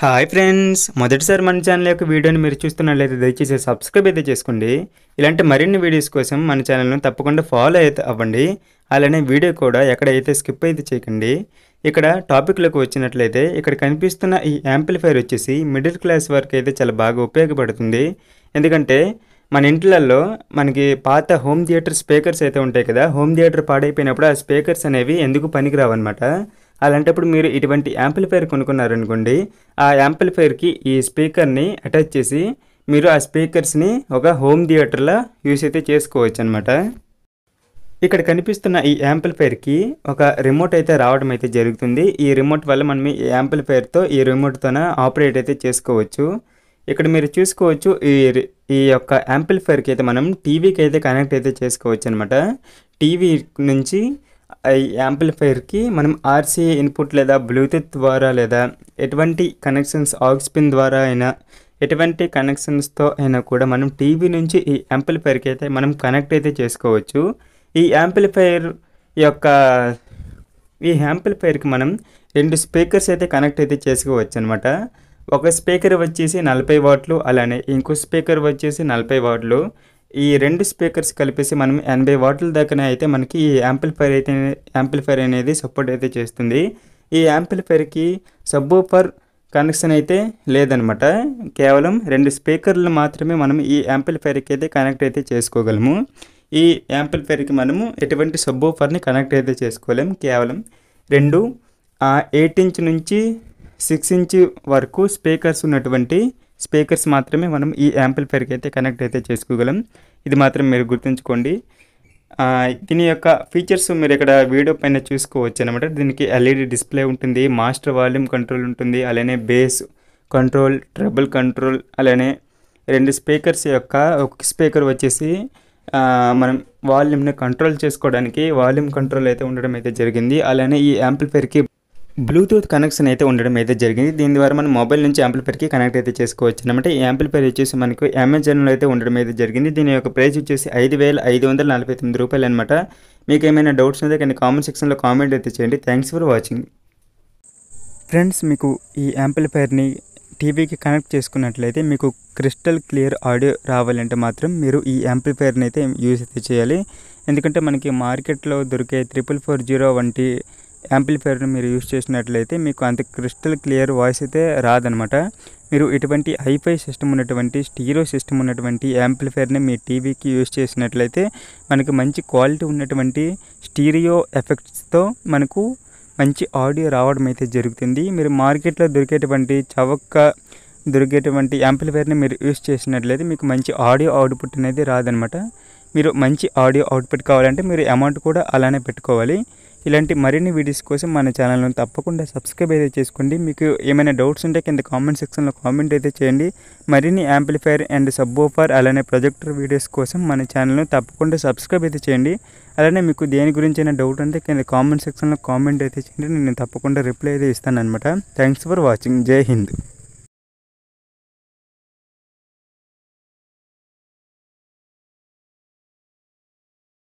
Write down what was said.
Hi friends, మొదటిసారి మన channel యొక్క వీడియోని మీరు చూస్తున్నట్లయితే దయచేసి సబ్స్క్రైబ్ అయితే చేసుకోండి. ఇలాంటి మరిన్ని వీడియోస్ కోసం మన ఛానల్ను తప్పకుండా ఫాలో అయితే అవ్వండి. అలానే వీడియో కూడా ఎక్కడైతే స్కిప్ అయితే చేయకండి. ఇక్కడ టాపిక్లోకి వచ్చినట్లయితే ఇక్కడ కనిపిస్తున్న ఈ యాంప్లిఫైర్ వచ్చేసి మిడిల్ క్లాస్ వరకు అయితే చాలా బాగా ఉపయోగపడుతుంది. ఎందుకంటే మన ఇంట్లల్లో మనకి పాత హోమ్ థియేటర్ స్పీకర్స్ అయితే ఉంటాయి కదా, హోమ్ థియేటర్ పాడైపోయినప్పుడు ఆ స్పీకర్స్ అనేవి ఎందుకు పనికిరావన్నమాట. అలాంటప్పుడు మీరు ఇటువంటి యాంప్లిఫైర్ కొనుక్కున్నారనుకోండి, ఆ యాంప్లిఫైర్కి ఈ స్పీకర్ని అటాచ్ చేసి మీరు ఆ స్పీకర్స్ని ఒక హోమ్ థియేటర్లా యూస్ అయితే చేసుకోవచ్చు అనమాట. ఇక్కడ కనిపిస్తున్న ఈ యాంప్లిఫైర్కి ఒక రిమోట్ అయితే రావడం అయితే జరుగుతుంది. ఈ రిమోట్ వల్ల మనం ఈ యాంప్లిఫైర్తో ఈ రిమోట్తోన ఆపరేట్ అయితే చేసుకోవచ్చు. ఇక్కడ మీరు చూసుకోవచ్చు, ఈ యొక్క యాంప్లిఫైర్కి అయితే మనం టీవీకి అయితే కనెక్ట్ అయితే చేసుకోవచ్చు అనమాట. టీవీ నుంచి ఈ యాంప్లిఫైర్కి మనం ఆర్సీఏ ఇన్పుట్ లేదా బ్లూటూత్ ద్వారా లేదా ఎటువంటి కనెక్షన్స్ ఆక్స్ పిన్ ద్వారా అయినా ఎటువంటి కనెక్షన్స్తో అయినా కూడా మనం టీవీ నుంచి ఈ యాంప్లిఫైర్కి అయితే మనం కనెక్ట్ అయితే చేసుకోవచ్చు. ఈ యాంప్లిఫైర్కి మనం 2 స్పీకర్స్ అయితే కనెక్ట్ అయితే చేసుకోవచ్చు అనమాట. ఒక స్పీకర్ వచ్చేసి 40 వాట్లు, అలానే ఇంకో స్పీకర్ వచ్చేసి 40 వాట్లు. ఈ 2 స్పీకర్స్ కలిపేసి మనం 80 వాట్ల దాకా అయితే మనకి ఈ యాంప్లిఫైర్ అనేది సపోర్ట్ అయితే చేస్తుంది. ఈ యాంప్లిఫైర్కి సబ్బూఫర్ కనెక్షన్ అయితే లేదనమాట. కేవలం 2 స్పీకర్లు మాత్రమే మనం ఈ యాంప్లిఫైర్కి అయితే కనెక్ట్ అయితే చేసుకోగలము. ఈ యాంప్లిఫైర్కి మనము ఎటువంటి సబ్బూఫర్ని కనెక్ట్ అయితే చేసుకోలేము. కేవలం 2 8 ఇంచ్ నుంచి 6 ఇంచ్ వరకు స్పీకర్స్ ఉన్నటువంటి స్పీకర్స్ మాత్రమే మనం ఈ యాంప్లిఫైర్కి అయితే కనెక్ట్ అయితే చేసుకోగలం. ఇది మాత్రం మీరు గుర్తుంచుకోండి. దీని యొక్క ఫీచర్స్ మీరు ఇక్కడ వీడియో పైన చూసుకోవచ్చు అనమాట. దీనికి ఎల్ఈడి డిస్ప్లే ఉంటుంది, మాస్టర్ వాల్యూమ్ కంట్రోల్ ఉంటుంది, అలానే బేస్ కంట్రోల్, ట్రబుల్ కంట్రోల్, అలానే 2 స్పీకర్స్ యొక్క ఒక స్పీకర్ వచ్చేసి మనం వాల్యూమ్ని కంట్రోల్ చేసుకోవడానికి వాల్యూమ్ కంట్రోల్ అయితే ఉండడం అయితే జరిగింది. అలానే ఈ యాంప్లిఫైర్కి బ్లూటూత్ కనెక్షన్ అయితే ఉండడం అయితే జరిగింది. దీని ద్వారా మనం మొబైల్ నుంచి యాంప్లిఫైర్కి కనెక్ట్ అయితే చేసుకోవచ్చు అనమాట. ఈ యాంప్లిఫైర్ వచ్చేసి మనకు అమెజాన్లో అయితే ఉండడం అయితే జరిగింది. దీని యొక్క ప్రైస్ వచ్చేసి 5,549 రూపాయలు అనమాట. మీకు ఏమైనా డౌట్స్ ఉంటే కానీ కామెంట్ సెక్షన్లో కామెంట్ అయితే చేయండి. Thanks for watching. ఫ్రెండ్స్, మీకు ఈ యాంప్లిఫైర్ని టీవీకి కనెక్ట్ చేసుకున్నట్లయితే మీకు క్రిస్టల్ క్లియర్ ఆడియో రావాలంటే మాత్రం మీరు ఈ యాంప్లిఫైర్ని అయితే యూజ్ అయితే చేయాలి. ఎందుకంటే మనకి మార్కెట్లో దొరికే 4440 వంటి యాంప్లిఫైర్ని మీరు యూజ్ చేసినట్లయితే మీకు అంత క్రిస్టల్ క్లియర్ వాయిస్ అయితే రాదనమాట. మీరు ఇటువంటి హైఫై సిస్టమ్ ఉన్నటువంటి స్టీరియో సిస్టమ్ ఉన్నటువంటి యాంప్లిఫైర్ని మీ టీవీకి యూజ్ చేసినట్లయితే మనకి మంచి క్వాలిటీ ఉన్నటువంటి స్టీరియో ఎఫెక్ట్స్తో మనకు మంచి ఆడియో రావడం అయితే జరుగుతుంది. మీరు మార్కెట్లో దొరికేటువంటి యాంప్లిఫైర్ని మీరు యూజ్ చేసినట్లయితే మీకు మంచి ఆడియో అవుట్పుట్ అనేది రాదనమాట. మీరు మంచి ఆడియో అవుట్పుట్ కావాలంటే మీరు అమౌంట్ కూడా అలానే పెట్టుకోవాలి. ఇలాంటి మరిన్ని వీడియోస్ కోసం మన ఛానల్ను తప్పకుండా సబ్స్క్రైబ్ అయితే చేసుకోండి. మీకు ఏమైనా డౌట్స్ ఉంటే కింద కామెంట్ సెక్షన్లో కామెంట్ అయితే చేయండి. మరిన్ని యాంప్లిఫైర్ అండ్ సబ్బూఫర్ అలానే ప్రొజెక్టర్ వీడియోస్ కోసం మన ఛానల్ను తప్పకుండా సబ్స్క్రైబ్ అయితే చేయండి. అలానే మీకు దేని గురించి అయినా డౌట్ ఉంటే కింద కామెంట్ సెక్షన్లో కామెంట్ అయితే చేయండి. నేను తప్పకుండా రిప్లై అయితే ఇస్తాను అనమాట. Thanks for watching. జై హింద్.